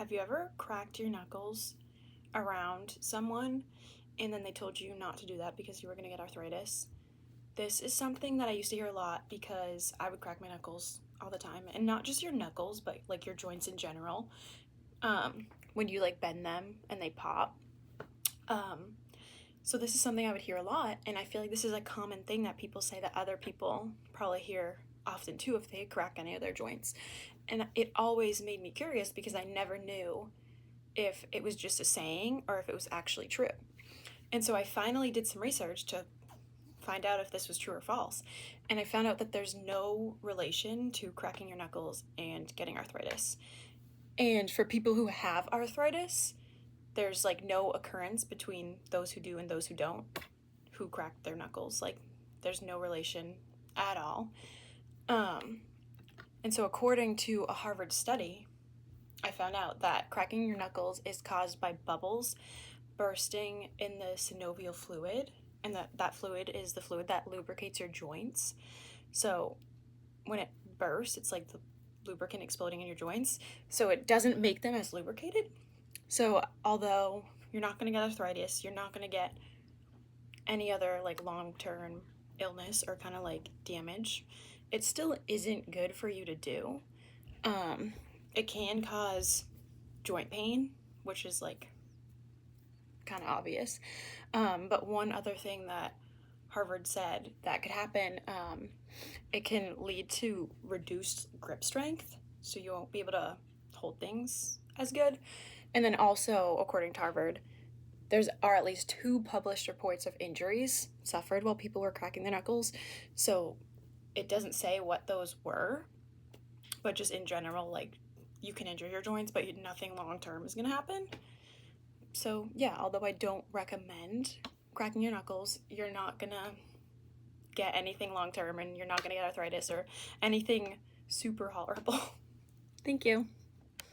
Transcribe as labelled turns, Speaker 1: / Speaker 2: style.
Speaker 1: Have you ever cracked your knuckles around someone and then they told you not to do that because you were going to get arthritis? This is something that I used to hear a lot because I would crack my knuckles all the time, and not just your knuckles, but like your joints in general. When you like bend them and they pop. So this is something I would hear a lot, and I feel like this is a common thing that people say that other people probably hear often too if they crack any of their joints. And it always made me curious because I never knew if it was just a saying or if it was actually true. And so I finally did some research to find out if this was true or false. And I found out that there's no relation to cracking your knuckles and getting arthritis. And for people who have arthritis, there's like no occurrence between those who do and those who don't, who crack their knuckles. Like, there's no relation at all. And so according to a Harvard study, I found out that cracking your knuckles is caused by bubbles bursting in the synovial fluid, and that fluid is the fluid that lubricates your joints. So when it bursts, it's like the lubricant exploding in your joints, so it doesn't make them as lubricated. So although you're not going to get arthritis, you're not going to get any other like long-term illness or kind of like damage, it still isn't good for you to do. It can cause joint pain, which is like kind of obvious. But one other thing that Harvard said that could happen, it can lead to reduced grip strength, so you won't be able to hold things as good. And then also, according to Harvard, there are at least 2 published reports of injuries suffered while people were cracking their knuckles. So it doesn't say what those were, but just in general, like, you can injure your joints, but nothing long term is going to happen. So yeah, although I don't recommend cracking your knuckles, you're not going to get anything long term, and you're not going to get arthritis or anything super horrible. Thank you.